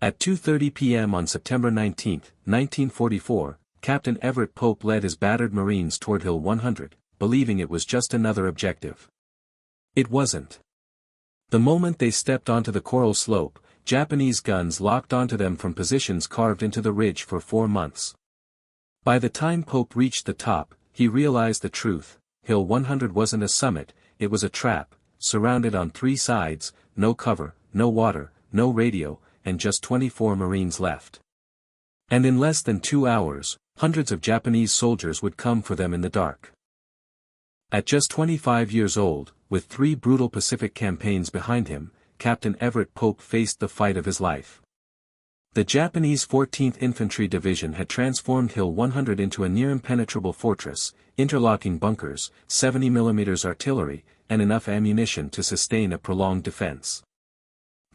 At 2:30 p.m. on September 19, 1944, Captain Everett Pope led his battered Marines toward Hill 100, believing it was just another objective. It wasn't. The moment they stepped onto the coral slope, Japanese guns locked onto them from positions carved into the ridge for 4 months. By the time Pope reached the top, he realized the truth. Hill 100 wasn't a summit, it was a trap, surrounded on 3 sides, no cover, no water, no radio, and just 24 Marines left. And in less than 2 hours, hundreds of Japanese soldiers would come for them in the dark. At just 25 years old, with 3 brutal Pacific campaigns behind him, Captain Everett Pope faced the fight of his life. The Japanese 14th Infantry Division had transformed Hill 100 into a near-impenetrable fortress, interlocking bunkers, 70mm artillery, and enough ammunition to sustain a prolonged defense.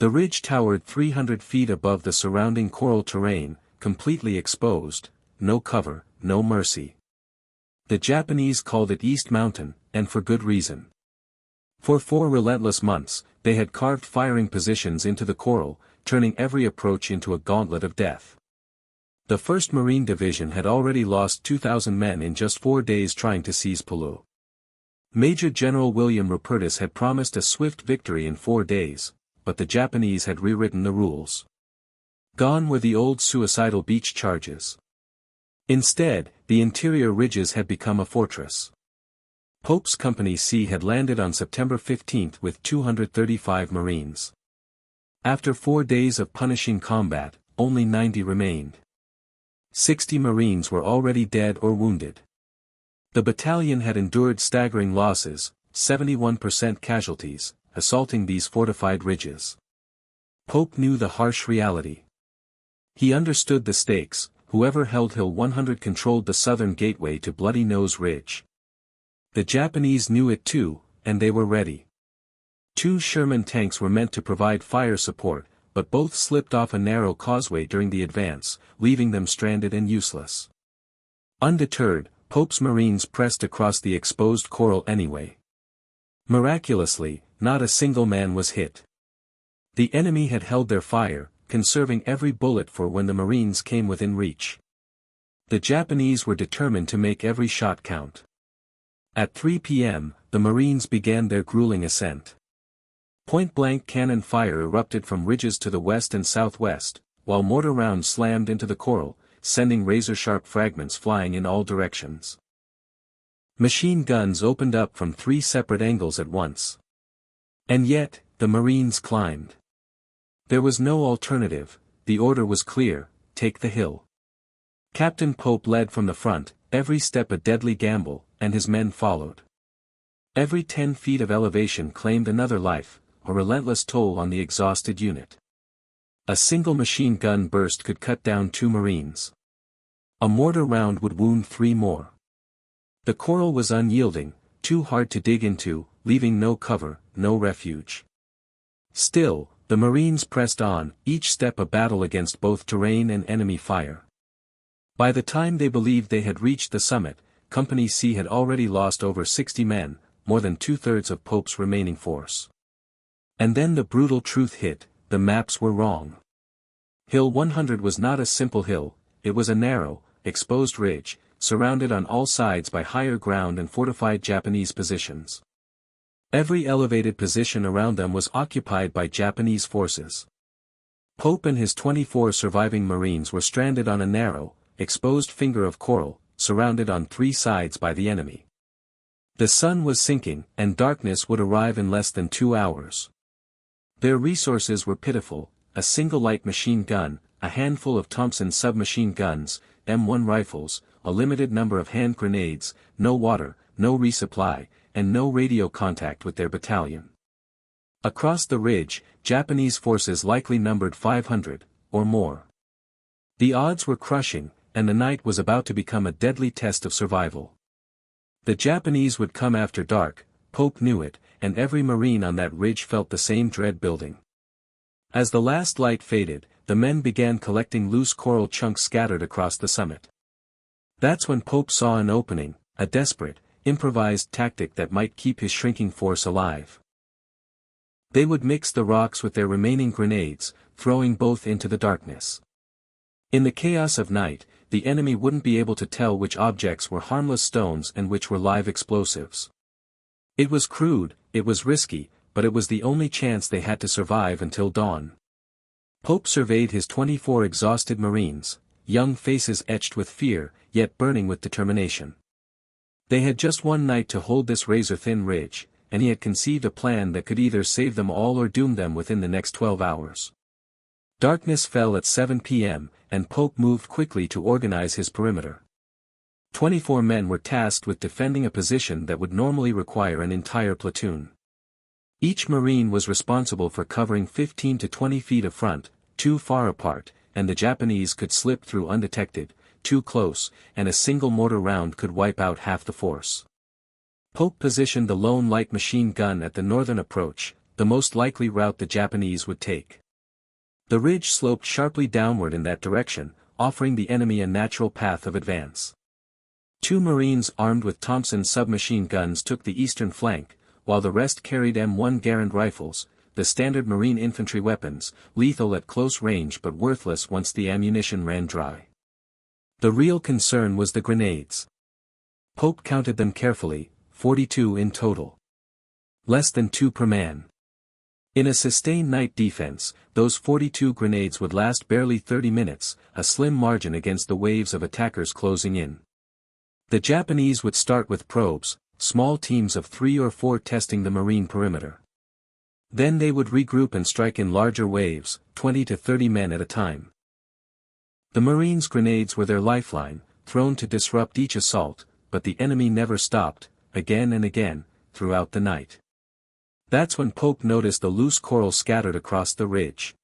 The ridge towered 300 feet above the surrounding coral terrain, completely exposed, no cover, no mercy. The Japanese called it East Mountain, and for good reason. For 4 relentless months, they had carved firing positions into the coral, turning every approach into a gauntlet of death. The 1st Marine Division had already lost 2,000 men in just 4 days trying to seize Peleliu. Major General William Rupertus had promised a swift victory in 4 days, but the Japanese had rewritten the rules. Gone were the old suicidal beach charges. Instead, the interior ridges had become a fortress. Pope's Company C had landed on September 15 with 235 Marines. After 4 days of punishing combat, only 90 remained. 60 Marines were already dead or wounded. The battalion had endured staggering losses, 71% casualties, assaulting these fortified ridges. Pope knew the harsh reality. He understood the stakes. Whoever held Hill 100 controlled the southern gateway to Bloody Nose Ridge. The Japanese knew it too, and they were ready. 2 Sherman tanks were meant to provide fire support, but both slipped off a narrow causeway during the advance, leaving them stranded and useless. Undeterred, Pope's Marines pressed across the exposed coral anyway. Miraculously, not a single man was hit. The enemy had held their fire, conserving every bullet for when the Marines came within reach. The Japanese were determined to make every shot count. At 3 p.m., the Marines began their grueling ascent. Point-blank cannon fire erupted from ridges to the west and southwest, while mortar rounds slammed into the coral, sending razor-sharp fragments flying in all directions. Machine guns opened up from 3 separate angles at once. And yet, the Marines climbed. There was no alternative, the order was clear: take the hill. Captain Pope led from the front, every step a deadly gamble, and his men followed. Every 10 feet of elevation claimed another life, a relentless toll on the exhausted unit. A single machine gun burst could cut down 2 Marines. A mortar round would wound 3 more. The coral was unyielding, too hard to dig into, leaving no cover, no refuge. Still, the Marines pressed on, each step a battle against both terrain and enemy fire. By the time they believed they had reached the summit, Company C had already lost over 60 men, more than 2/3 of Pope's remaining force. And then the brutal truth hit: the maps were wrong. Hill 100 was not a simple hill, it was a narrow, exposed ridge, surrounded on all sides by higher ground and fortified Japanese positions. Every elevated position around them was occupied by Japanese forces. Pope and his 24 surviving Marines were stranded on a narrow, exposed finger of coral, surrounded on 3 sides by the enemy. The sun was sinking, and darkness would arrive in less than 2 hours. Their resources were pitiful: a single light machine gun, a handful of Thompson submachine guns, M1 rifles, a limited number of hand grenades, no water, no resupply, and no radio contact with their battalion. Across the ridge, Japanese forces likely numbered 500, or more. The odds were crushing, and the night was about to become a deadly test of survival. The Japanese would come after dark, Pope knew it, and every Marine on that ridge felt the same dread building. As the last light faded, the men began collecting loose coral chunks scattered across the summit. That's when Pope saw an opening, a desperate, improvised tactic that might keep his shrinking force alive. They would mix the rocks with their remaining grenades, throwing both into the darkness. In the chaos of night, the enemy wouldn't be able to tell which objects were harmless stones and which were live explosives. It was crude, it was risky, but it was the only chance they had to survive until dawn. Pope surveyed his 24 exhausted Marines, young faces etched with fear, yet burning with determination. They had just one night to hold this razor-thin ridge, and he had conceived a plan that could either save them all or doom them within the next 12 hours. Darkness fell at 7 p.m., and Pope moved quickly to organize his perimeter. 24 men were tasked with defending a position that would normally require an entire platoon. Each Marine was responsible for covering 15 to 20 feet of front, too far apart, and the Japanese could slip through undetected, too close, and a single mortar round could wipe out half the force. Pope positioned the lone light machine gun at the northern approach, the most likely route the Japanese would take. The ridge sloped sharply downward in that direction, offering the enemy a natural path of advance. 2 Marines armed with Thompson submachine guns took the eastern flank, while the rest carried M1 Garand rifles, the standard Marine infantry weapons, lethal at close range but worthless once the ammunition ran dry. The real concern was the grenades. Pope counted them carefully, 42 in total. Less than 2 per man. In a sustained night defense, those 42 grenades would last barely 30 minutes, a slim margin against the waves of attackers closing in. The Japanese would start with probes, small teams of 3 or 4 testing the Marine perimeter. Then they would regroup and strike in larger waves, 20 to 30 men at a time. The Marines' grenades were their lifeline, thrown to disrupt each assault, but the enemy never stopped, again and again, throughout the night. That's when Pope noticed the loose coral scattered across the ridge.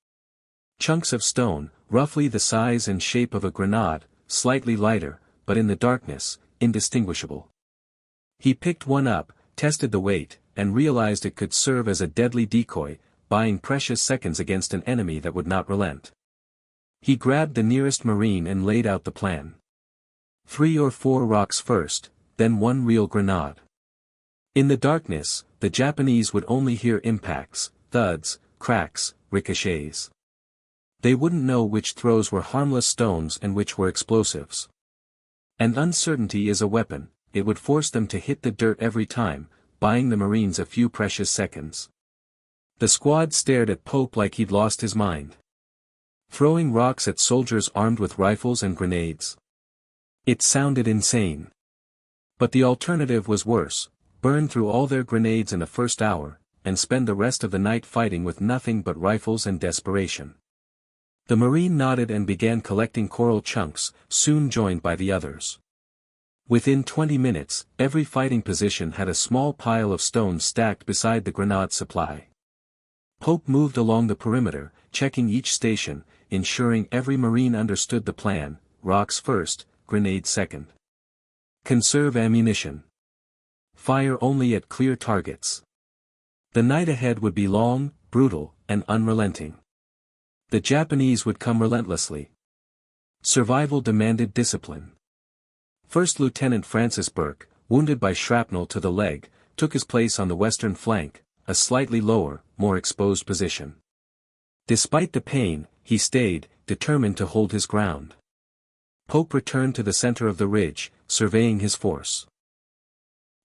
Chunks of stone, roughly the size and shape of a grenade, slightly lighter, but in the darkness, indistinguishable. He picked one up, tested the weight, and realized it could serve as a deadly decoy, buying precious seconds against an enemy that would not relent. He grabbed the nearest Marine and laid out the plan. 3 or 4 rocks first, then 1 real grenade. In the darkness, the Japanese would only hear impacts, thuds, cracks, ricochets. They wouldn't know which throws were harmless stones and which were explosives. And uncertainty is a weapon, it would force them to hit the dirt every time, buying the Marines a few precious seconds. The squad stared at Pope like he'd lost his mind. Throwing rocks at soldiers armed with rifles and grenades. It sounded insane. But the alternative was worse. Burn through all their grenades in the first hour, and spend the rest of the night fighting with nothing but rifles and desperation. The Marine nodded and began collecting coral chunks, soon joined by the others. Within 20 minutes, every fighting position had a small pile of stones stacked beside the grenade supply. Pope moved along the perimeter, checking each station, ensuring every Marine understood the plan: rocks first, grenades second. Conserve ammunition. Fire only at clear targets. The night ahead would be long, brutal, and unrelenting. The Japanese would come relentlessly. Survival demanded discipline. First Lieutenant Francis Burke, wounded by shrapnel to the leg, took his place on the western flank, a slightly lower, more exposed position. Despite the pain, he stayed, determined to hold his ground. Pope returned to the center of the ridge, surveying his force.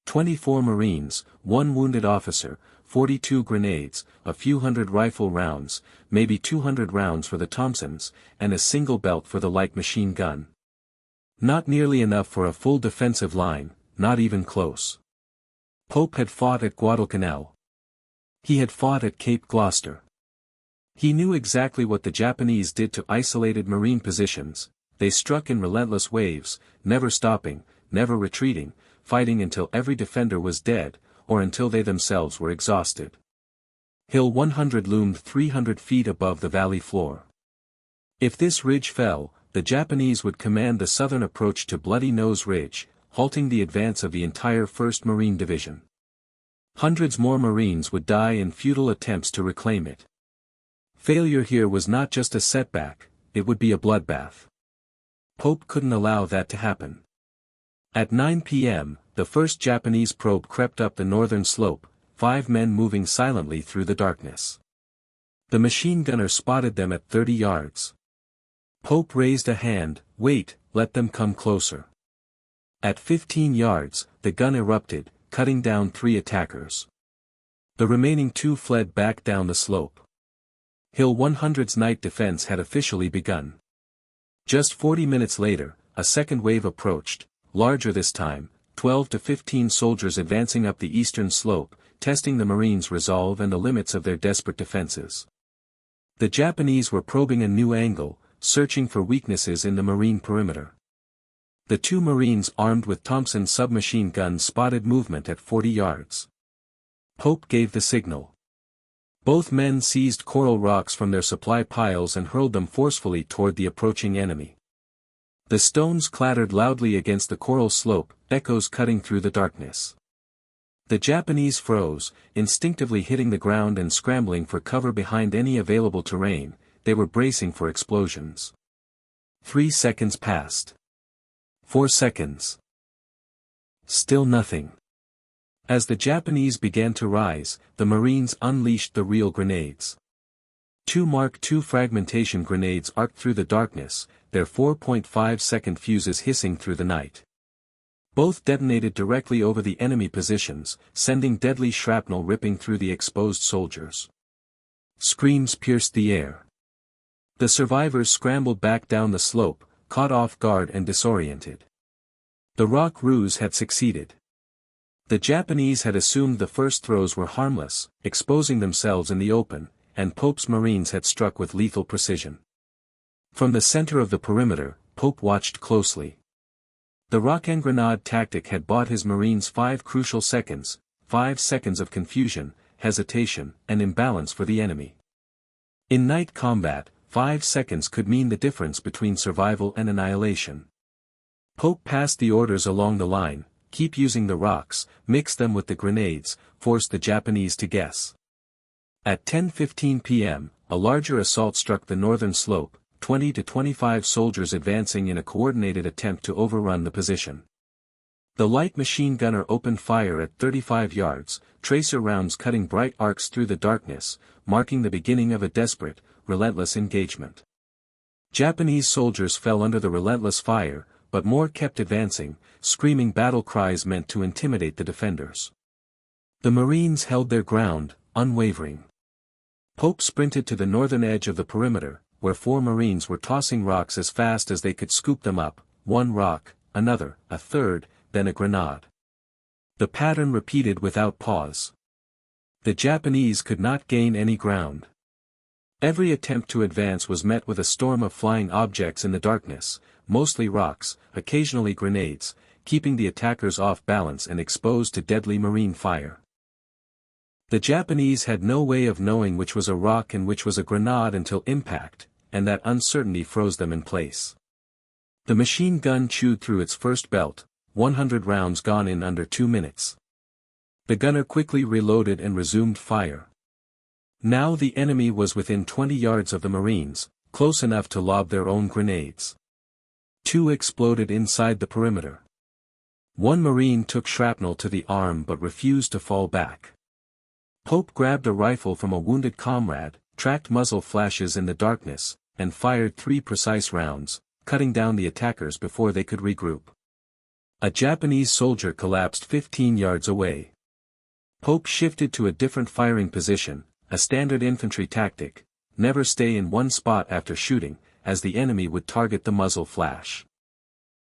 24 Marines, 1 wounded officer, 42 grenades, a few hundred rifle rounds, maybe 200 rounds for the Thompsons, and a single belt for the light machine gun. Not nearly enough for a full defensive line, not even close. Pope had fought at Guadalcanal. He had fought at Cape Gloucester. He knew exactly what the Japanese did to isolated Marine positions. They struck in relentless waves, never stopping, never retreating, fighting until every defender was dead, or until they themselves were exhausted. Hill 100 loomed 300 feet above the valley floor. If this ridge fell, the Japanese would command the southern approach to Bloody Nose Ridge, halting the advance of the entire 1st Marine Division. Hundreds more Marines would die in futile attempts to reclaim it. Failure here was not just a setback, it would be a bloodbath. Pope couldn't allow that to happen. At 9 p.m., the first Japanese probe crept up the northern slope, 5 men moving silently through the darkness. The machine gunner spotted them at 30 yards. Pope raised a hand, "Wait, let them come closer." At 15 yards, the gun erupted, cutting down 3 attackers. The remaining 2 fled back down the slope. Hill 100's night defense had officially begun. Just 40 minutes later, a second wave approached, larger this time, 12 to 15 soldiers advancing up the eastern slope, testing the Marines' resolve and the limits of their desperate defenses. The Japanese were probing a new angle, searching for weaknesses in the Marine perimeter. The 2 Marines armed with Thompson submachine guns spotted movement at 40 yards. Pope gave the signal. Both men seized coral rocks from their supply piles and hurled them forcefully toward the approaching enemy. The stones clattered loudly against the coral slope, echoes cutting through the darkness. The Japanese froze, instinctively hitting the ground and scrambling for cover behind any available terrain. They were bracing for explosions. 3 seconds passed. 4 seconds. Still nothing. As the Japanese began to rise, the Marines unleashed the real grenades. 2 Mark II fragmentation grenades arced through the darkness, their 4.5-second fuses hissing through the night. Both detonated directly over the enemy positions, sending deadly shrapnel ripping through the exposed soldiers. Screams pierced the air. The survivors scrambled back down the slope, caught off guard and disoriented. The rock ruse had succeeded. The Japanese had assumed the first throws were harmless, exposing themselves in the open, and Pope's Marines had struck with lethal precision. From the center of the perimeter, Pope watched closely. The rock and grenade tactic had bought his Marines 5 crucial seconds, 5 seconds of confusion, hesitation, and imbalance for the enemy. In night combat, 5 seconds could mean the difference between survival and annihilation. Pope passed the orders along the line: keep using the rocks, mix them with the grenades, force the Japanese to guess. At 10:15 p.m., a larger assault struck the northern slope, 20 to 25 soldiers advancing in a coordinated attempt to overrun the position. The light machine gunner opened fire at 35 yards, tracer rounds cutting bright arcs through the darkness, marking the beginning of a desperate, relentless engagement. Japanese soldiers fell under the relentless fire, but more kept advancing, screaming battle cries meant to intimidate the defenders. The Marines held their ground, unwavering. Pope sprinted to the northern edge of the perimeter, where 4 Marines were tossing rocks as fast as they could scoop them up, 1 rock, another, a third, then a grenade. The pattern repeated without pause. The Japanese could not gain any ground. Every attempt to advance was met with a storm of flying objects in the darkness, mostly rocks, occasionally grenades, keeping the attackers off balance and exposed to deadly Marine fire. The Japanese had no way of knowing which was a rock and which was a grenade until impact, and that uncertainty froze them in place. The machine gun chewed through its first belt, 100 rounds gone in under 2 minutes. The gunner quickly reloaded and resumed fire. Now the enemy was within 20 yards of the Marines, close enough to lob their own grenades. 2 exploded inside the perimeter. 1 Marine took shrapnel to the arm but refused to fall back. Pope grabbed a rifle from a wounded comrade, tracked muzzle flashes in the darkness, and fired 3 precise rounds, cutting down the attackers before they could regroup. A Japanese soldier collapsed 15 yards away. Pope shifted to a different firing position, a standard infantry tactic: never stay in one spot after shooting, as the enemy would target the muzzle flash.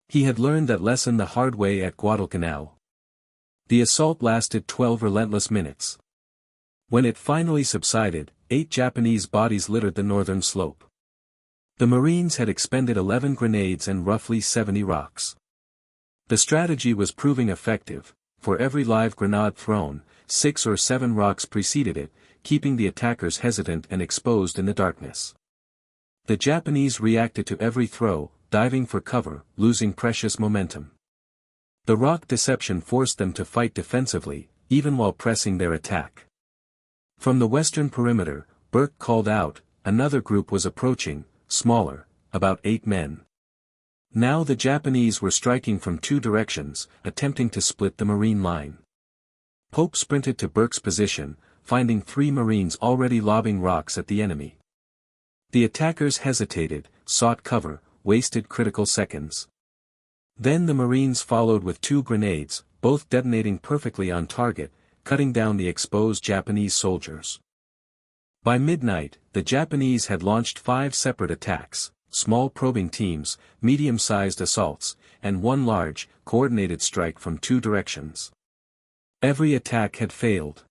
He had learned that lesson the hard way at Guadalcanal. The assault lasted 12 relentless minutes. When it finally subsided, 8 Japanese bodies littered the northern slope. The Marines had expended 11 grenades and roughly 70 rocks. The strategy was proving effective. For every live grenade thrown, 6 or 7 rocks preceded it, keeping the attackers hesitant and exposed in the darkness. The Japanese reacted to every throw, diving for cover, losing precious momentum. The rock deception forced them to fight defensively, even while pressing their attack. From the western perimeter, Burke called out, another group was approaching, smaller, about 8 men. Now the Japanese were striking from 2 directions, attempting to split the Marine line. Pope sprinted to Burke's position, finding 3 Marines already lobbing rocks at the enemy. The attackers hesitated, sought cover, wasted critical seconds. Then the Marines followed with 2 grenades, both detonating perfectly on target, cutting down the exposed Japanese soldiers. By midnight, the Japanese had launched 5 separate attacks, small probing teams, medium-sized assaults, and 1 large, coordinated strike from 2 directions. Every attack had failed.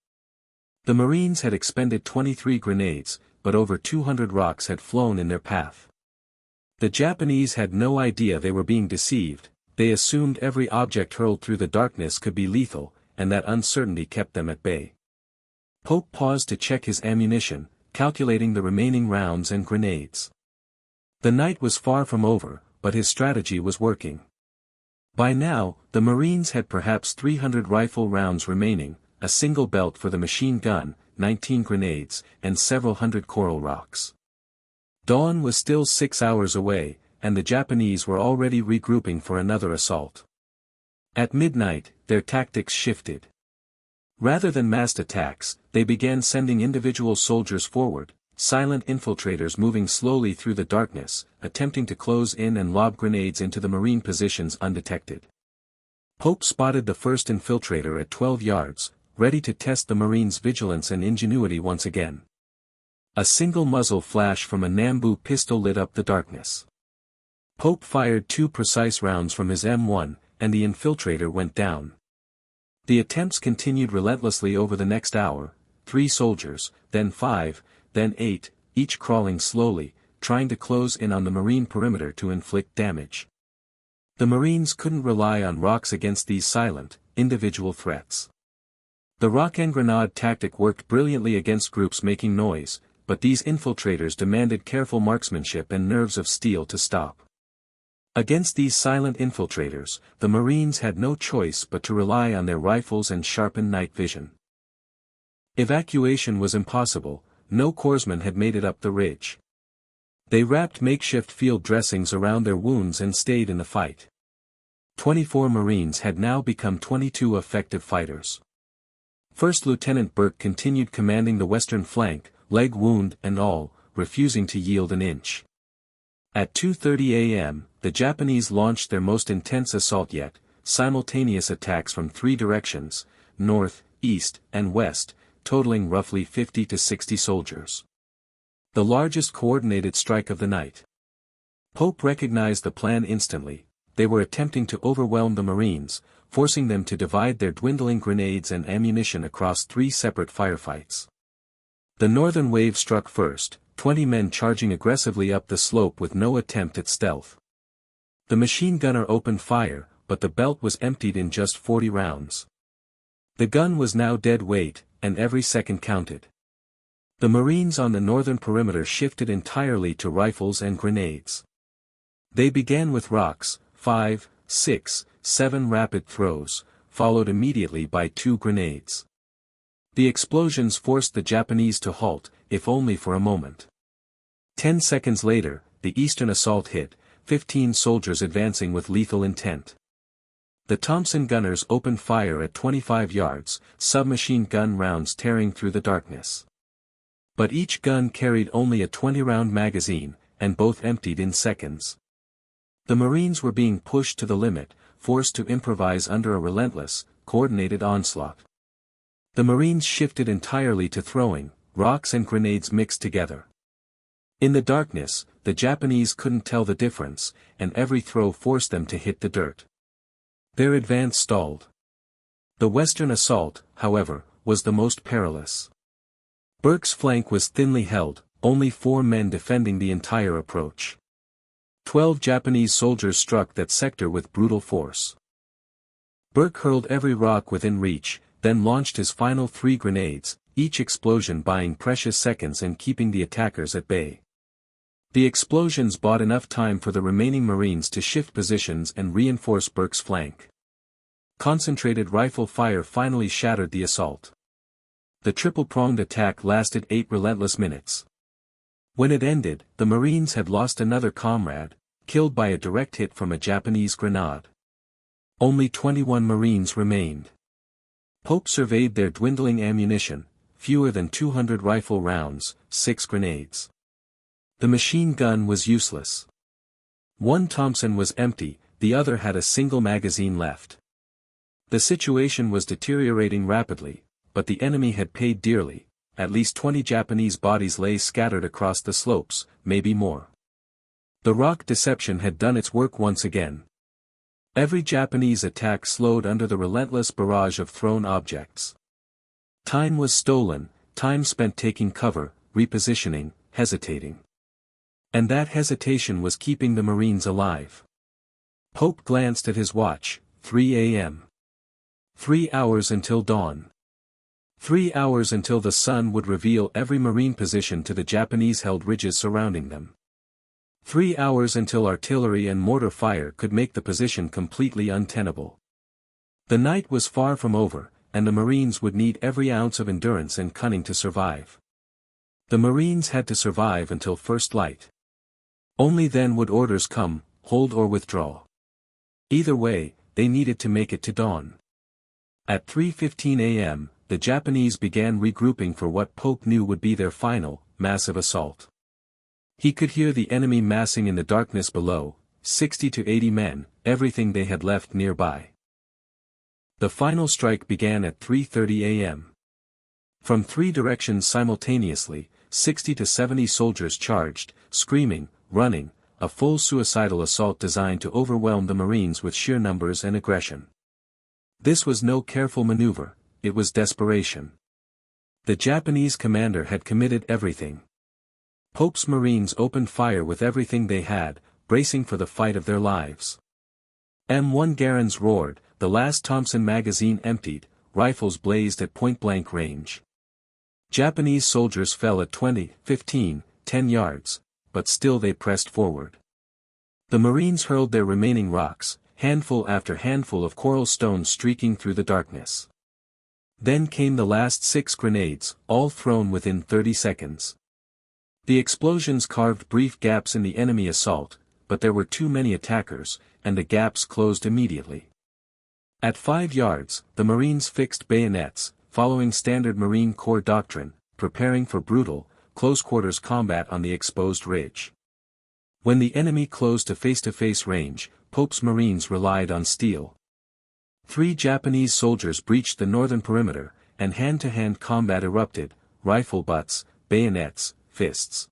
The Marines had expended 23 grenades, but over 200 rocks had flown in their path. The Japanese had no idea they were being deceived. They assumed every object hurled through the darkness could be lethal, and that uncertainty kept them at bay. Pope paused to check his ammunition, calculating the remaining rounds and grenades. The night was far from over, but his strategy was working. By now, the Marines had perhaps 300 rifle rounds remaining, a single belt for the machine gun, 19 grenades, and several hundred coral rocks. Dawn was still 6 hours away, and the Japanese were already regrouping for another assault. At midnight, their tactics shifted. Rather than massed attacks, they began sending individual soldiers forward, silent infiltrators moving slowly through the darkness, attempting to close in and lob grenades into the Marine positions undetected. Pope spotted the first infiltrator at 12 yards, ready to test the Marines' vigilance and ingenuity once again. A single muzzle flash from a Nambu pistol lit up the darkness. Pope fired 2 precise rounds from his M1, and the infiltrator went down. The attempts continued relentlessly over the next hour, 3 soldiers, then 5, then 8, each crawling slowly, trying to close in on the Marine perimeter to inflict damage. The Marines couldn't rely on rocks against these silent, individual threats. The rock and grenade tactic worked brilliantly against groups making noise, but these infiltrators demanded careful marksmanship and nerves of steel to stop. Against these silent infiltrators, the Marines had no choice but to rely on their rifles and sharpened night vision. Evacuation was impossible, no corpsmen had made it up the ridge. They wrapped makeshift field dressings around their wounds and stayed in the fight. 24 Marines had now become 22 effective fighters. First Lieutenant Burke continued commanding the western flank, leg wound and all, refusing to yield an inch. At 2:30 a.m., the Japanese launched their most intense assault yet, simultaneous attacks from 3 directions, north, east, and west, totaling roughly 50 to 60 soldiers. The largest coordinated strike of the night. Pope recognized the plan instantly. They were attempting to overwhelm the Marines, forcing them to divide their dwindling grenades and ammunition across 3 separate firefights. The northern wave struck first, 20 men charging aggressively up the slope with no attempt at stealth. The machine gunner opened fire, but the belt was emptied in just 40 rounds. The gun was now dead weight, and every second counted. The Marines on the northern perimeter shifted entirely to rifles and grenades. They began with rocks, 5, 6, 7 rapid throws, followed immediately by 2 grenades. The explosions forced the Japanese to halt, if only for a moment. 10 seconds later, the eastern assault hit, 15 soldiers advancing with lethal intent. The Thompson gunners opened fire at 25 yards, submachine gun rounds tearing through the darkness. But each gun carried only a 20-round magazine, and both emptied in seconds. The Marines were being pushed to the limit, forced to improvise under a relentless, coordinated onslaught. The Marines shifted entirely to throwing, rocks and grenades mixed together. In the darkness, the Japanese couldn't tell the difference, and every throw forced them to hit the dirt. Their advance stalled. The western assault, however, was the most perilous. Burke's flank was thinly held, only 4 men defending the entire approach. 12 Japanese soldiers struck that sector with brutal force. Burke hurled every rock within reach, then launched his final 3 grenades, each explosion buying precious seconds and keeping the attackers at bay. The explosions bought enough time for the remaining Marines to shift positions and reinforce Burke's flank. Concentrated rifle fire finally shattered the assault. The triple-pronged attack lasted 8 relentless minutes. When it ended, the Marines had lost another comrade, killed by a direct hit from a Japanese grenade. Only 21 Marines remained. Pope surveyed their dwindling ammunition, fewer than 200 rifle rounds, 6 grenades. The machine gun was useless. One Thompson was empty, the other had a single magazine left. The situation was deteriorating rapidly, but the enemy had paid dearly. At least 20 Japanese bodies lay scattered across the slopes, maybe more. The rock deception had done its work once again. Every Japanese attack slowed under the relentless barrage of thrown objects. Time was stolen, time spent taking cover, repositioning, hesitating. And that hesitation was keeping the Marines alive. Pope glanced at his watch, 3 a.m. 3 hours until dawn. 3 hours until the sun would reveal every Marine position to the Japanese-held ridges surrounding them. 3 hours until artillery and mortar fire could make the position completely untenable. The night was far from over, and the Marines would need every ounce of endurance and cunning to survive. The Marines had to survive until first light. Only then would orders come, hold or withdraw. Either way, they needed to make it to dawn. At 3:15 a.m., the Japanese began regrouping for what Pope knew would be their final, massive assault. He could hear the enemy massing in the darkness below, 60 to 80 men, everything they had left nearby. The final strike began at 3:30 a.m. From 3 directions simultaneously, 60 to 70 soldiers charged, screaming, running, a full suicidal assault designed to overwhelm the Marines with sheer numbers and aggression. This was no careful maneuver, it was desperation. The Japanese commander had committed everything. Pope's Marines opened fire with everything they had, bracing for the fight of their lives. M1 Garand's roared, the last Thompson magazine emptied, rifles blazed at point-blank range. Japanese soldiers fell at 20, 15, 10 yards, but still they pressed forward. The Marines hurled their remaining rocks, handful after handful of coral stones streaking through the darkness. Then came the last 6 grenades, all thrown within 30 seconds. The explosions carved brief gaps in the enemy assault, but there were too many attackers, and the gaps closed immediately. At 5 yards, the Marines fixed bayonets, following standard Marine Corps doctrine, preparing for brutal, close-quarters combat on the exposed ridge. When the enemy closed to face-to-face range, Pope's Marines relied on steel. 3 Japanese soldiers breached the northern perimeter, and hand-to-hand combat erupted, rifle butts, bayonets, fists.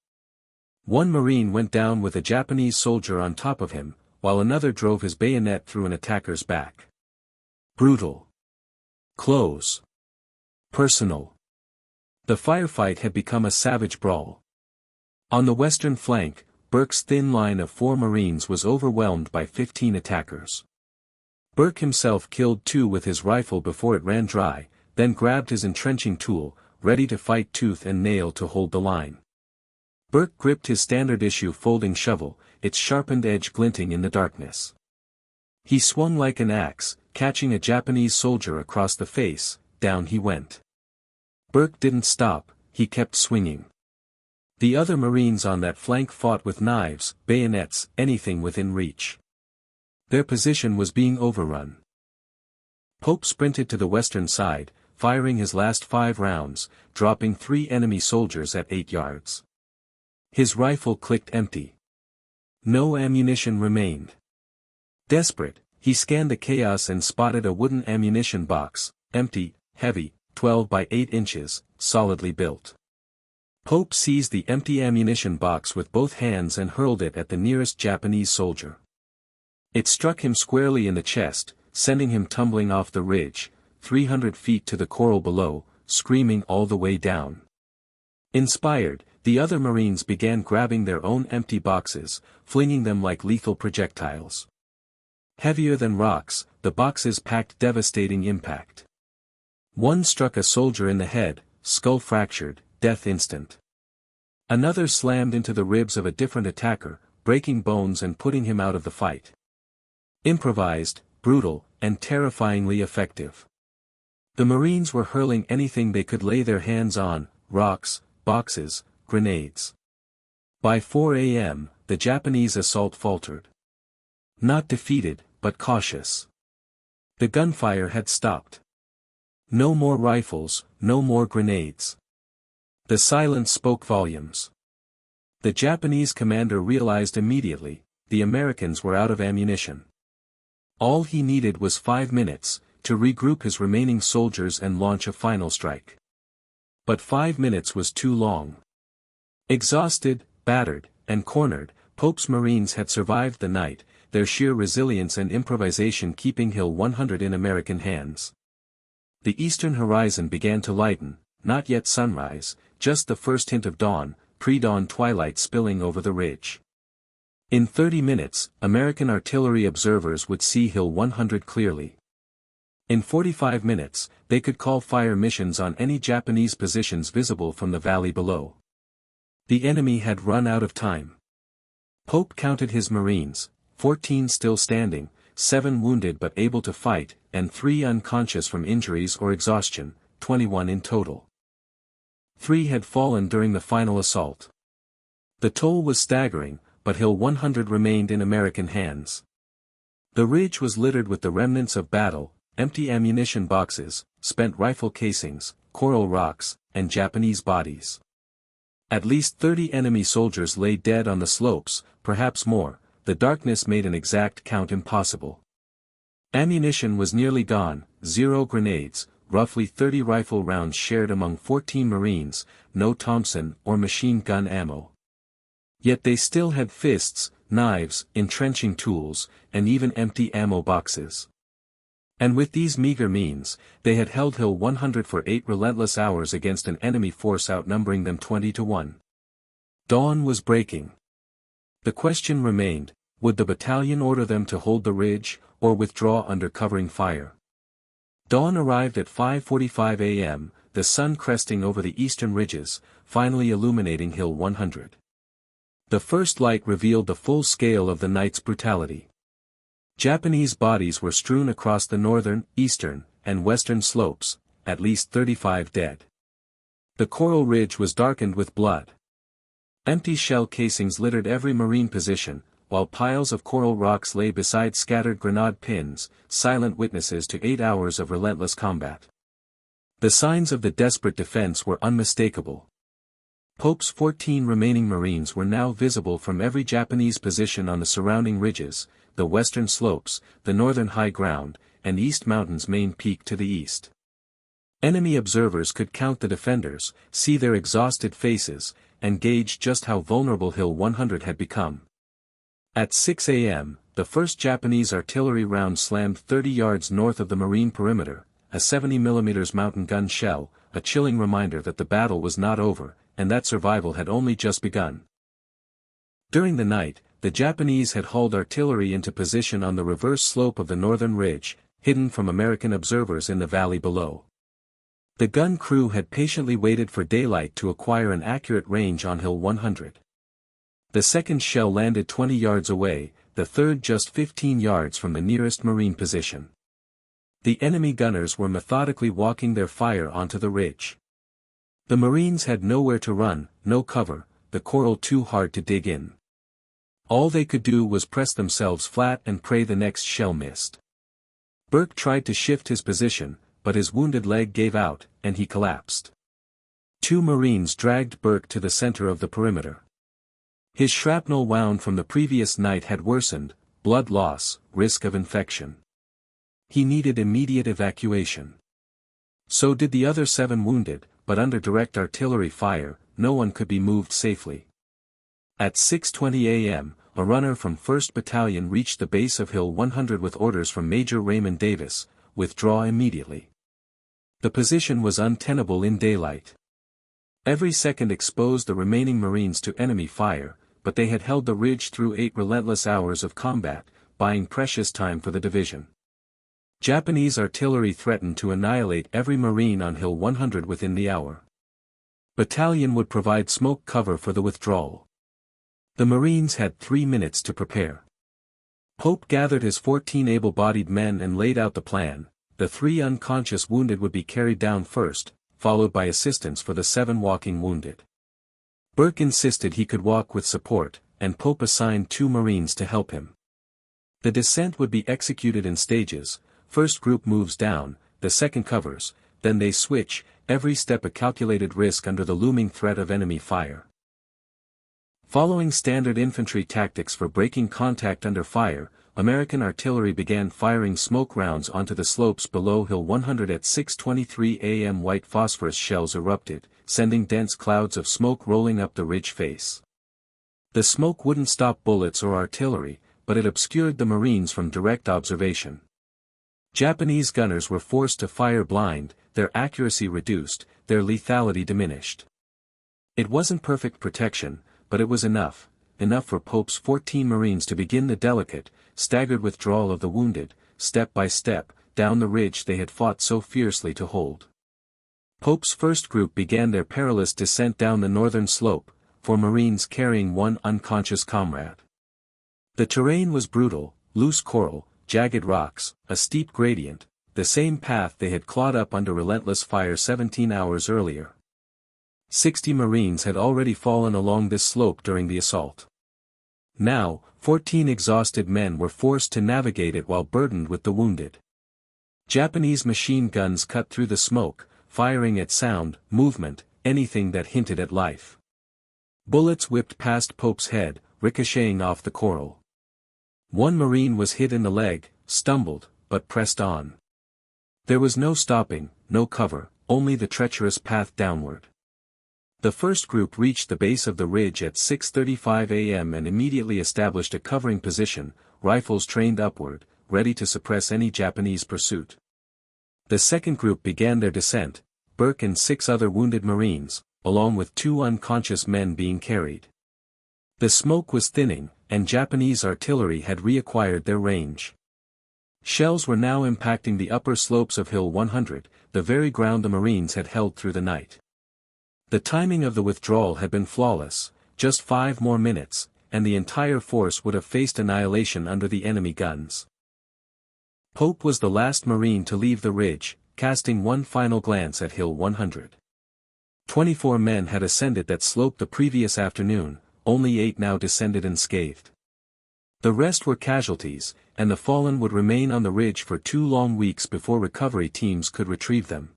One Marine went down with a Japanese soldier on top of him, while another drove his bayonet through an attacker's back. Brutal. Close. Personal. The firefight had become a savage brawl. On the western flank, Burke's thin line of 4 Marines was overwhelmed by 15 attackers. Burke himself killed 2 with his rifle before it ran dry, then grabbed his entrenching tool, ready to fight tooth and nail to hold the line. Burke gripped his standard-issue folding shovel, its sharpened edge glinting in the darkness. He swung like an axe, catching a Japanese soldier across the face, down he went. Burke didn't stop, he kept swinging. The other Marines on that flank fought with knives, bayonets, anything within reach. Their position was being overrun. Pope sprinted to the western side, firing his last 5 rounds, dropping 3 enemy soldiers at 8 yards. His rifle clicked empty. No ammunition remained. Desperate, he scanned the chaos and spotted a wooden ammunition box, empty, heavy, 12 by 8 inches, solidly built. Pope seized the empty ammunition box with both hands and hurled it at the nearest Japanese soldier. It struck him squarely in the chest, sending him tumbling off the ridge, 300 feet to the coral below, screaming all the way down. Inspired, the other Marines began grabbing their own empty boxes, flinging them like lethal projectiles. Heavier than rocks, the boxes packed devastating impact. One struck a soldier in the head, skull fractured, death instant. Another slammed into the ribs of a different attacker, breaking bones and putting him out of the fight. Improvised, brutal, and terrifyingly effective. The Marines were hurling anything they could lay their hands on, rocks, boxes, grenades. By 4 a.m., the Japanese assault faltered. Not defeated, but cautious. The gunfire had stopped. No more rifles, no more grenades. The silence spoke volumes. The Japanese commander realized immediately, the Americans were out of ammunition. All he needed was 5 minutes, to regroup his remaining soldiers and launch a final strike. But 5 minutes was too long. Exhausted, battered, and cornered, Pope's Marines had survived the night, their sheer resilience and improvisation keeping Hill 100 in American hands. The eastern horizon began to lighten, not yet sunrise, just the first hint of dawn, pre-dawn twilight spilling over the ridge. In 30 minutes, American artillery observers would see Hill 100 clearly. In 45 minutes, they could call fire missions on any Japanese positions visible from the valley below. The enemy had run out of time. Pope counted his Marines, 14 still standing, 7 wounded but able to fight, and 3 unconscious from injuries or exhaustion, 21 in total. 3 had fallen during the final assault. The toll was staggering, but Hill 100 remained in American hands. The ridge was littered with the remnants of battle, empty ammunition boxes, spent rifle casings, coral rocks, and Japanese bodies. At least 30 enemy soldiers lay dead on the slopes, perhaps more. The darkness made an exact count impossible. Ammunition was nearly gone, 0 grenades, roughly 30 rifle rounds shared among 14 Marines, no Thompson or machine gun ammo. Yet they still had fists, knives, entrenching tools, and even empty ammo boxes. And with these meager means, they had held Hill 100 for 8 relentless hours against an enemy force outnumbering them 20-1. Dawn was breaking. The question remained, would the battalion order them to hold the ridge, or withdraw under covering fire? Dawn arrived at 5:45 a.m., the sun cresting over the eastern ridges, finally illuminating Hill 100. The first light revealed the full scale of the night's brutality. Japanese bodies were strewn across the northern, eastern, and western slopes, at least 35 dead. The coral ridge was darkened with blood. Empty shell casings littered every Marine position, while piles of coral rocks lay beside scattered grenade pins, silent witnesses to 8 hours of relentless combat. The signs of the desperate defense were unmistakable. Pope's 14 remaining Marines were now visible from every Japanese position on the surrounding ridges, the western slopes, the northern high ground, and East Mountain's main peak to the east. Enemy observers could count the defenders, see their exhausted faces, and gauge just how vulnerable Hill 100 had become. At 6 a.m., the first Japanese artillery round slammed 30 yards north of the Marine perimeter, a 70mm mountain gun shell, a chilling reminder that the battle was not over, and that survival had only just begun. During the night, the Japanese had hauled artillery into position on the reverse slope of the northern ridge, hidden from American observers in the valley below. The gun crew had patiently waited for daylight to acquire an accurate range on Hill 100. The second shell landed 20 yards away, the third just 15 yards from the nearest Marine position. The enemy gunners were methodically walking their fire onto the ridge. The Marines had nowhere to run, no cover, the coral too hard to dig in. All they could do was press themselves flat and pray the next shell missed. Burke tried to shift his position, but his wounded leg gave out, and he collapsed. 2 Marines dragged Burke to the center of the perimeter. His shrapnel wound from the previous night had worsened, blood loss, risk of infection. He needed immediate evacuation. So did the other 7 wounded, but under direct artillery fire, no one could be moved safely. At 6:20 a.m., a runner from 1st Battalion reached the base of Hill 100 with orders from Major Raymond Davis, withdraw immediately. The position was untenable in daylight. Every second exposed the remaining Marines to enemy fire, but they had held the ridge through 8 relentless hours of combat, buying precious time for the division. Japanese artillery threatened to annihilate every Marine on Hill 100 within the hour. Battalion would provide smoke cover for the withdrawal. The Marines had 3 minutes to prepare. Pope gathered his 14 able-bodied men and laid out the plan. The 3 unconscious wounded would be carried down first, followed by assistance for the 7 walking wounded. Burke insisted he could walk with support, and Pope assigned 2 Marines to help him. The descent would be executed in stages. First group moves down, the second covers, then they switch, every step a calculated risk under the looming threat of enemy fire. Following standard infantry tactics for breaking contact under fire, American artillery began firing smoke rounds onto the slopes below Hill 100 at 6:23 a.m. White phosphorus shells erupted, sending dense clouds of smoke rolling up the ridge face. The smoke wouldn't stop bullets or artillery, but it obscured the Marines from direct observation. Japanese gunners were forced to fire blind, their accuracy reduced, their lethality diminished. It wasn't perfect protection, but it was enough for Pope's 14 Marines to begin the delicate, staggered withdrawal of the wounded, step by step, down the ridge they had fought so fiercely to hold. Pope's first group began their perilous descent down the northern slope, 4 Marines carrying 1 unconscious comrade. The terrain was brutal, loose coral, jagged rocks, a steep gradient, the same path they had clawed up under relentless fire 17 hours earlier. 60 Marines had already fallen along this slope during the assault. Now, 14 exhausted men were forced to navigate it while burdened with the wounded. Japanese machine guns cut through the smoke, firing at sound, movement, anything that hinted at life. Bullets whipped past Pope's head, ricocheting off the coral. 1 Marine was hit in the leg, stumbled, but pressed on. There was no stopping, no cover, only the treacherous path downward. The first group reached the base of the ridge at 6:35 a.m. and immediately established a covering position, rifles trained upward, ready to suppress any Japanese pursuit. The second group began their descent, Burke and 6 other wounded Marines, along with 2 unconscious men being carried. The smoke was thinning, and Japanese artillery had reacquired their range. Shells were now impacting the upper slopes of Hill 100, the very ground the Marines had held through the night. The timing of the withdrawal had been flawless, just 5 more minutes, and the entire force would have faced annihilation under the enemy guns. Pope was the last Marine to leave the ridge, casting one final glance at Hill 100. 24 men had ascended that slope the previous afternoon, only 8 now descended unscathed. The rest were casualties, and the fallen would remain on the ridge for 2 long weeks before recovery teams could retrieve them.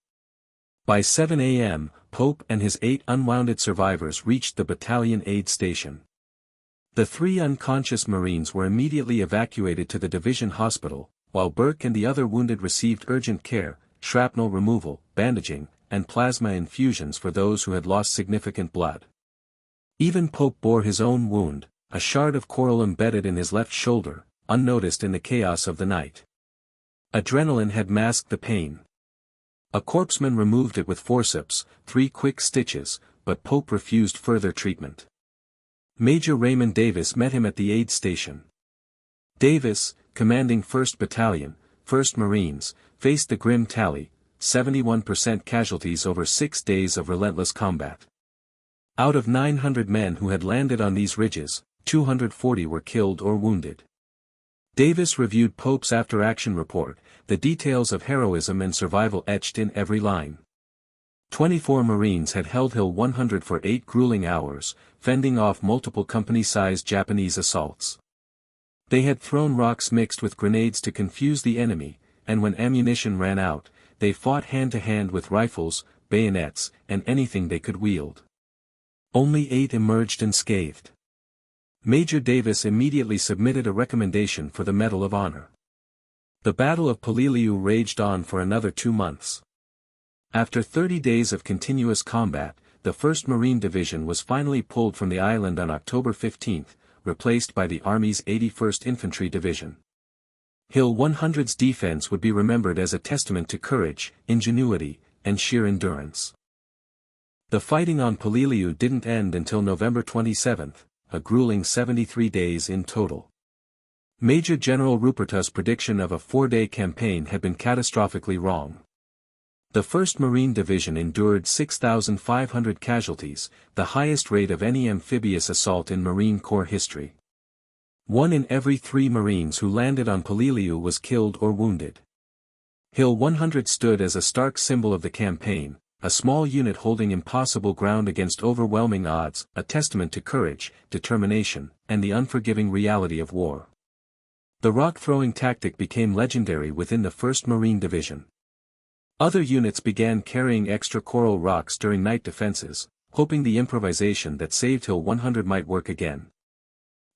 By 7 a.m., Pope and his 8 unwounded survivors reached the battalion aid station. The 3 unconscious Marines were immediately evacuated to the division hospital, while Burke and the other wounded received urgent care, shrapnel removal, bandaging, and plasma infusions for those who had lost significant blood. Even Pope bore his own wound, a shard of coral embedded in his left shoulder, unnoticed in the chaos of the night. Adrenaline had masked the pain. A corpsman removed it with forceps, 3 quick stitches, but Pope refused further treatment. Major Raymond Davis met him at the aid station. Davis, commanding 1st Battalion, 1st Marines, faced the grim tally, 71% casualties over 6 days of relentless combat. Out of 900 men who had landed on these ridges, 240 were killed or wounded. Davis reviewed Pope's after-action report, the details of heroism and survival etched in every line. 24 Marines had held Hill 100 for 8 grueling hours, fending off multiple company-sized Japanese assaults. They had thrown rocks mixed with grenades to confuse the enemy, and when ammunition ran out, they fought hand-to-hand with rifles, bayonets, and anything they could wield. Only 8 emerged unscathed. Major Davis immediately submitted a recommendation for the Medal of Honor. The Battle of Peleliu raged on for another 2 months. After 30 days of continuous combat, the 1st Marine Division was finally pulled from the island on October 15, replaced by the Army's 81st Infantry Division. Hill 100's defense would be remembered as a testament to courage, ingenuity, and sheer endurance. The fighting on Peleliu didn't end until November 27, a grueling 73 days in total. Major General Rupertus's prediction of a 4-day campaign had been catastrophically wrong. The 1st Marine Division endured 6,500 casualties, the highest rate of any amphibious assault in Marine Corps history. 1 in every 3 Marines who landed on Peleliu was killed or wounded. Hill 100 stood as a stark symbol of the campaign, a small unit holding impossible ground against overwhelming odds, a testament to courage, determination, and the unforgiving reality of war. The rock-throwing tactic became legendary within the 1st Marine Division. Other units began carrying extra coral rocks during night defenses, hoping the improvisation that saved Hill 100 might work again.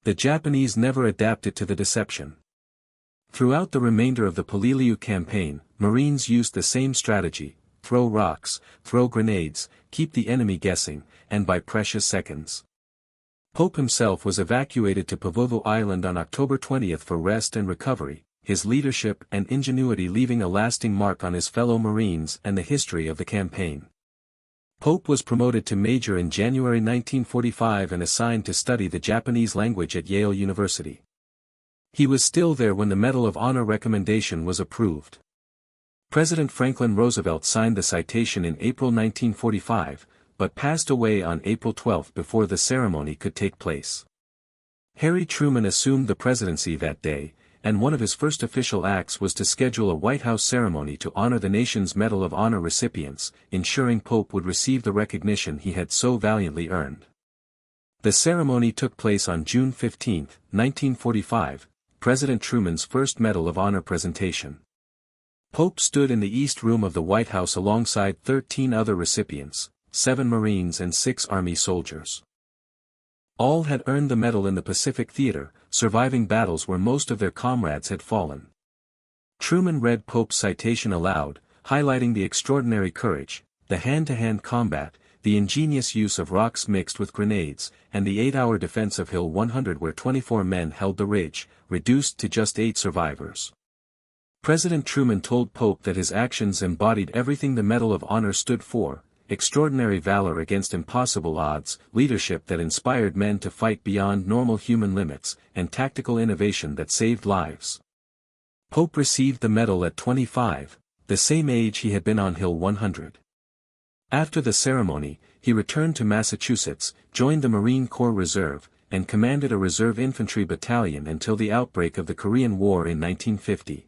The Japanese never adapted to the deception. Throughout the remainder of the Peleliu campaign, Marines used the same strategy: throw rocks, throw grenades, keep the enemy guessing, and buy precious seconds. Pope himself was evacuated to Pavovo Island on October 20 for rest and recovery, his leadership and ingenuity leaving a lasting mark on his fellow Marines and the history of the campaign. Pope was promoted to major in January 1945 and assigned to study the Japanese language at Yale University. He was still there when the Medal of Honor recommendation was approved. President Franklin Roosevelt signed the citation in April 1945, but passed away on April 12 before the ceremony could take place. Harry Truman assumed the presidency that day, and one of his first official acts was to schedule a White House ceremony to honor the nation's Medal of Honor recipients, ensuring Pope would receive the recognition he had so valiantly earned. The ceremony took place on June 15, 1945, President Truman's first Medal of Honor presentation. Pope stood in the East Room of the White House alongside 13 other recipients, 7 Marines and 6 Army soldiers. All had earned the medal in the Pacific Theater, surviving battles where most of their comrades had fallen. Truman read Pope's citation aloud, highlighting the extraordinary courage, the hand-to-hand combat, the ingenious use of rocks mixed with grenades, and the 8-hour defense of Hill 100 where 24 men held the ridge, reduced to just 8 survivors. President Truman told Pope that his actions embodied everything the Medal of Honor stood for: extraordinary valor against impossible odds, leadership that inspired men to fight beyond normal human limits, and tactical innovation that saved lives. Pope received the medal at 25, the same age he had been on Hill 100. After the ceremony, he returned to Massachusetts, joined the Marine Corps Reserve, and commanded a reserve infantry battalion until the outbreak of the Korean War in 1950.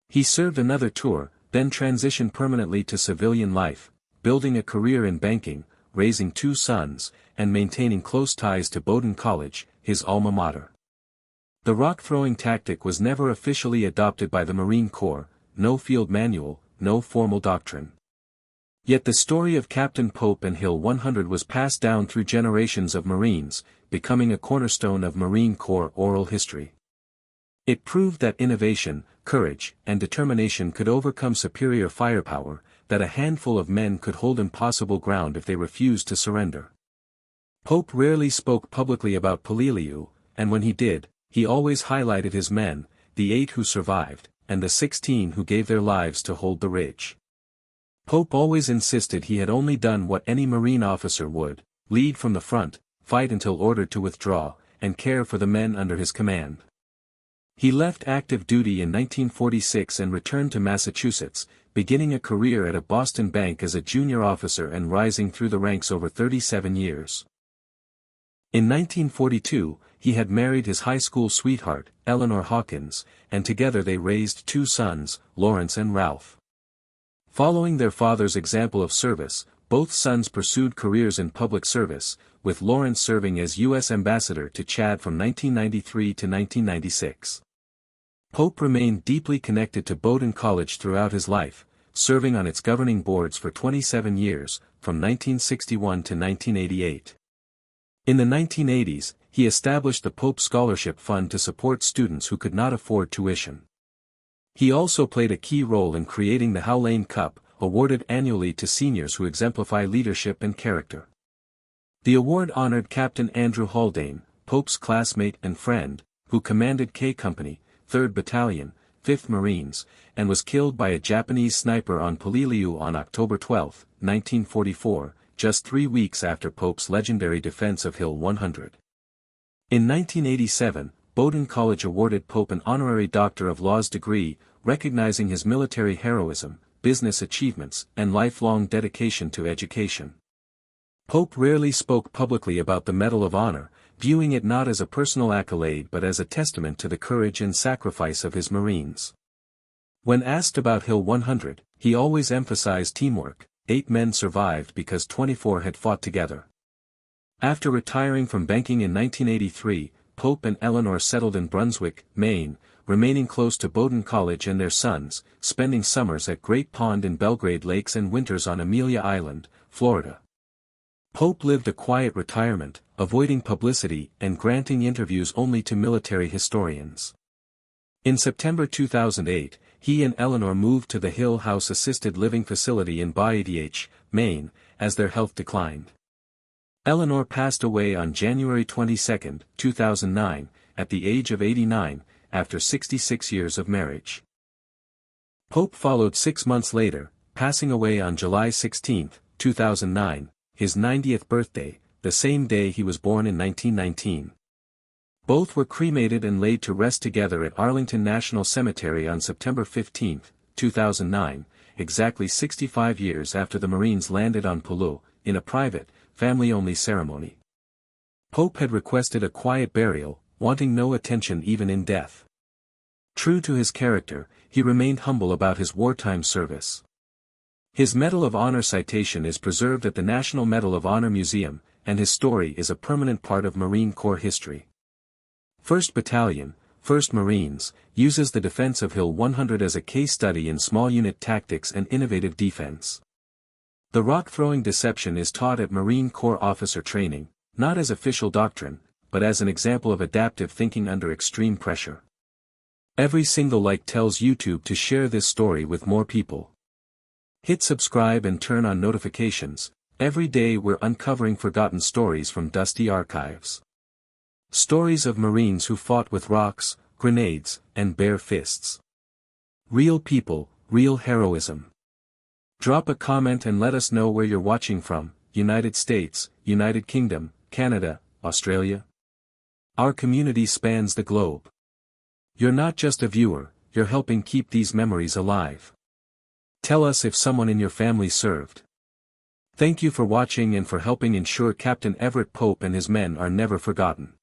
He served another tour, then transitioned permanently to civilian life, building a career in banking, raising 2 sons, and maintaining close ties to Bowdoin College, his alma mater. The rock-throwing tactic was never officially adopted by the Marine Corps, no field manual, no formal doctrine. Yet the story of Captain Pope and Hill 100 was passed down through generations of Marines, becoming a cornerstone of Marine Corps oral history. It proved that innovation, courage, and determination could overcome superior firepower, that a handful of men could hold impossible ground if they refused to surrender. Pope rarely spoke publicly about Peleliu, and when he did, he always highlighted his men, the 8 who survived, and the 16 who gave their lives to hold the ridge. Pope always insisted he had only done what any Marine officer would: lead from the front, fight until ordered to withdraw, and care for the men under his command. He left active duty in 1946 and returned to Massachusetts, beginning a career at a Boston bank as a junior officer and rising through the ranks over 37 years. In 1942, he had married his high school sweetheart, Eleanor Hawkins, and together they raised 2 sons, Lawrence and Ralph. Following their father's example of service, both sons pursued careers in public service, with Lawrence serving as U.S. Ambassador to Chad from 1993 to 1996. Pope remained deeply connected to Bowdoin College throughout his life, serving on its governing boards for 27 years, from 1961 to 1988. In the 1980s, he established the Pope Scholarship Fund to support students who could not afford tuition. He also played a key role in creating the Howlane Cup, awarded annually to seniors who exemplify leadership and character. The award honored Captain Andrew Haldane, Pope's classmate and friend, who commanded K Company, 3rd Battalion, 5th Marines, and was killed by a Japanese sniper on Peleliu on October 12, 1944, just 3 weeks after Pope's legendary defense of Hill 100. In 1987, Bowdoin College awarded Pope an honorary Doctor of Laws degree, recognizing his military heroism, business achievements, and lifelong dedication to education. Pope rarely spoke publicly about the Medal of Honor, viewing it not as a personal accolade but as a testament to the courage and sacrifice of his Marines. When asked about Hill 100, he always emphasized teamwork: 8 men survived because 24 had fought together. After retiring from banking in 1983, Pope and Eleanor settled in Brunswick, Maine, remaining close to Bowdoin College and their sons, spending summers at Great Pond in Belgrade Lakes and winters on Amelia Island, Florida. Pope lived a quiet retirement, avoiding publicity and granting interviews only to military historians. In September 2008, he and Eleanor moved to the Hill House assisted living facility in Baydh, Maine, as their health declined. Eleanor passed away on January 22, 2009, at the age of 89, after 66 years of marriage. Pope followed 6 months later, passing away on July 16, 2009, his 90th birthday, the same day he was born in 1919. Both were cremated and laid to rest together at Arlington National Cemetery on September 15, 2009, exactly 65 years after the Marines landed on Peleliu, in a private, family-only ceremony. Pope had requested a quiet burial, wanting no attention even in death. True to his character, he remained humble about his wartime service. His Medal of Honor citation is preserved at the National Medal of Honor Museum, and his story is a permanent part of Marine Corps history. 1st Battalion, 1st Marines, uses the defense of Hill 100 as a case study in small unit tactics and innovative defense. The rock-throwing deception is taught at Marine Corps officer training, not as official doctrine, but as an example of adaptive thinking under extreme pressure. Every single like tells YouTube to share this story with more people. Hit subscribe and turn on notifications. Every day we're uncovering forgotten stories from dusty archives. Stories of Marines who fought with rocks, grenades, and bare fists. Real people, real heroism. Drop a comment and let us know where you're watching from, United States, United Kingdom, Canada, Australia. Our community spans the globe. You're not just a viewer, you're helping keep these memories alive. Tell us if someone in your family served. Thank you for watching and for helping ensure Captain Everett Pope and his men are never forgotten.